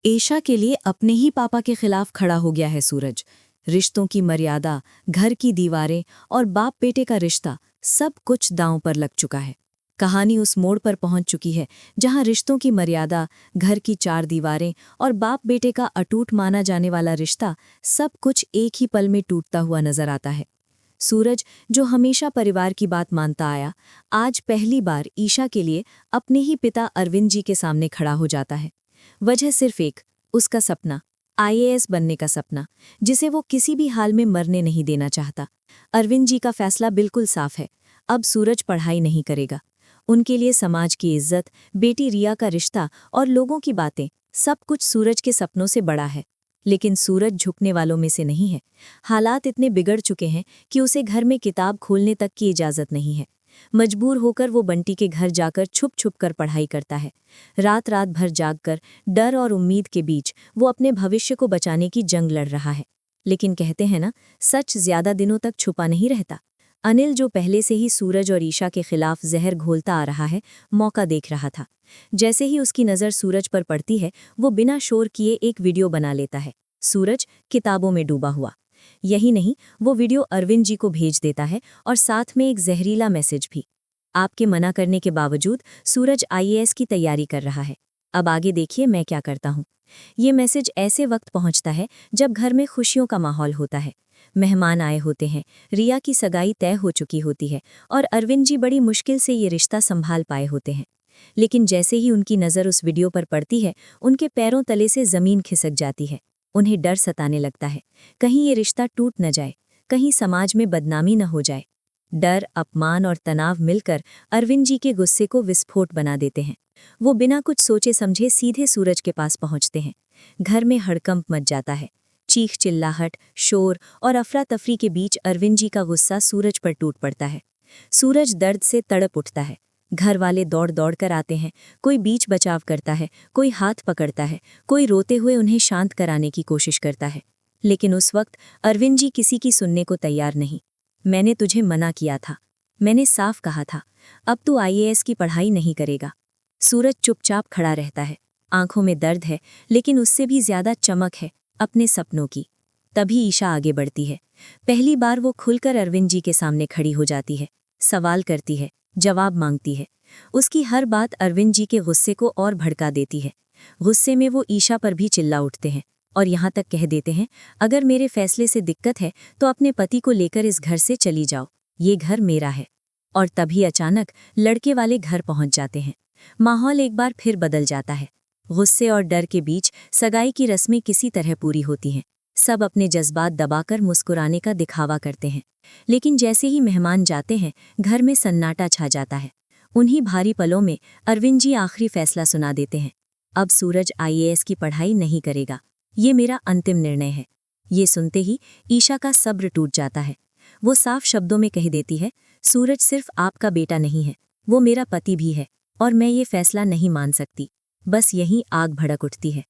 ईशा के लिए अपने ही पापा के खिलाफ खड़ा हो गया है सूरज। रिश्तों की मर्यादा, घर की दीवारें और बाप बेटे का रिश्ता, सब कुछ दांव पर लग चुका है। कहानी उस मोड़ पर पहुंच चुकी है जहां रिश्तों की मर्यादा, घर की चार दीवारें और बाप बेटे का अटूट माना जाने वाला रिश्ता, सब कुछ एक ही पल में टूटता हुआ नजर आता है। सूरज, जो हमेशा परिवार की बात मानता आया, आज पहली बार ईशा के लिए अपने ही पिता अरविंद जी के सामने खड़ा हो जाता है। वजह सिर्फ एक, उसका सपना, आईएएस बनने का सपना, जिसे वो किसी भी हाल में मरने नहीं देना चाहता। अरविंद जी का फैसला बिल्कुल साफ है, अब सूरज पढ़ाई नहीं करेगा। उनके लिए समाज की इज्जत, बेटी रिया का रिश्ता और लोगों की बातें, सब कुछ सूरज के सपनों से बड़ा है। लेकिन सूरज झुकने वालों में से नहीं है। हालात इतने बिगड़ चुके हैं कि उसे घर में किताब खोलने तक की इजाज़त नहीं है। मजबूर होकर वो बंटी के घर जाकर छुप छुप कर पढ़ाई करता है। रात रात भर जागकर डर और उम्मीद के बीच वो अपने भविष्य को बचाने की जंग लड़ रहा है। लेकिन कहते हैं ना, सच ज्यादा दिनों तक छुपा नहीं रहता। अनिल, जो पहले से ही सूरज और ईशा के खिलाफ जहर घोलता आ रहा है, मौका देख रहा था। जैसे ही उसकी नज़र सूरज पर पड़ती है, वो बिना शोर किए एक वीडियो बना लेता है। सूरज किताबों में डूबा हुआ। यही नहीं, वो वीडियो अरविंद जी को भेज देता है और साथ में एक जहरीला मैसेज भी। आपके मना करने के बावजूद सूरज आईएएस की तैयारी कर रहा है। अब आगे देखिए मैं क्या करता हूँ। ये मैसेज ऐसे वक्त पहुँचता है जब घर में खुशियों का माहौल होता है। मेहमान आए होते हैं, रिया की सगाई तय हो चुकी होती है और अरविंद जी बड़ी मुश्किल से ये रिश्ता संभाल पाए होते हैं। लेकिन जैसे ही उनकी नज़र उस वीडियो पर पड़ती है, उनके पैरों तले से ज़मीन खिसक जाती है। उन्हें डर सताने लगता है, कहीं ये रिश्ता टूट न जाए, कहीं समाज में बदनामी न हो जाए। डर, अपमान और तनाव मिलकर अरविंद जी के गुस्से को विस्फोट बना देते हैं। वो बिना कुछ सोचे समझे सीधे सूरज के पास पहुंचते हैं। घर में हड़कंप मच जाता है। चीख चिल्लाहट, शोर और अफरा तफरी के बीच अरविंद जी का गुस्सा सूरज पर टूट पड़ता है। सूरज दर्द से तड़प उठता है। घर वाले दौड़ दौड़ कर आते हैं। कोई बीच बचाव करता है, कोई हाथ पकड़ता है, कोई रोते हुए उन्हें शांत कराने की कोशिश करता है। लेकिन उस वक्त अरविंद जी किसी की सुनने को तैयार नहीं। मैंने तुझे मना किया था, मैंने साफ कहा था, अब तू आईएएस की पढ़ाई नहीं करेगा। सूरज चुपचाप खड़ा रहता है। आंखों में दर्द है, लेकिन उससे भी ज्यादा चमक है अपने सपनों की। तभी ईशा आगे बढ़ती है। पहली बार वो खुलकर अरविंद जी के सामने खड़ी हो जाती है। सवाल करती है, जवाब मांगती है। उसकी हर बात अरविंद जी के गुस्से को और भड़का देती है। गुस्से में वो ईशा पर भी चिल्ला उठते हैं और यहाँ तक कह देते हैं, अगर मेरे फैसले से दिक्कत है तो अपने पति को लेकर इस घर से चली जाओ, ये घर मेरा है। और तभी अचानक लड़के वाले घर पहुंच जाते हैं। माहौल एक बार फिर बदल जाता है। गुस्से और डर के बीच सगाई की रस्में किसी तरह पूरी होती हैं। सब अपने जज्बात दबाकर मुस्कुराने का दिखावा करते हैं। लेकिन जैसे ही मेहमान जाते हैं, घर में सन्नाटा छा जाता है। उन्हीं भारी पलों में अरविंद जी आखिरी फैसला सुना देते हैं, अब सूरज आईएएस की पढ़ाई नहीं करेगा, ये मेरा अंतिम निर्णय है। ये सुनते ही ईशा का सब्र टूट जाता है। वो साफ शब्दों में कह देती है, सूरज सिर्फ आपका बेटा नहीं है, वो मेरा पति भी है और मैं ये फैसला नहीं मान सकती। बस यहीं आग भड़क उठती है।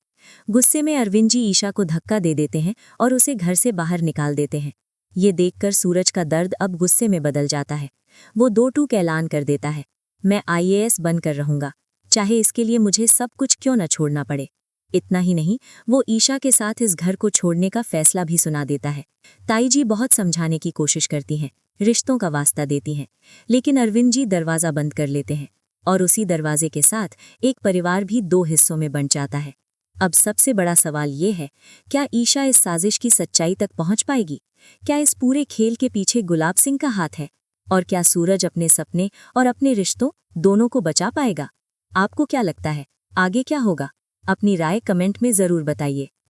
गुस्से में अरविंद जी ईशा को धक्का दे देते हैं और उसे घर से बाहर निकाल देते हैं। ये देखकर सूरज का दर्द अब गुस्से में बदल जाता है। वो दो टूक ऐलान कर देता है, मैं आईएएस बनकर रहूंगा, चाहे इसके लिए मुझे सब कुछ क्यों न छोड़ना पड़े। इतना ही नहीं, वो ईशा के साथ इस घर को छोड़ने का फैसला भी सुना देता है। ताई जी बहुत समझाने की कोशिश करती हैं, रिश्तों का वास्ता देती हैं, लेकिन अरविंद जी दरवाज़ा बंद कर लेते हैं और उसी दरवाजे के साथ एक परिवार भी दो हिस्सों में बंट जाता है। अब सबसे बड़ा सवाल ये है, क्या ईशा इस साजिश की सच्चाई तक पहुंच पाएगी? क्या इस पूरे खेल के पीछे गुलाब सिंह का हाथ है? और क्या सूरज अपने सपने और अपने रिश्तों दोनों को बचा पाएगा? आपको क्या लगता है, आगे क्या होगा? अपनी राय कमेंट में ज़रूर बताइए।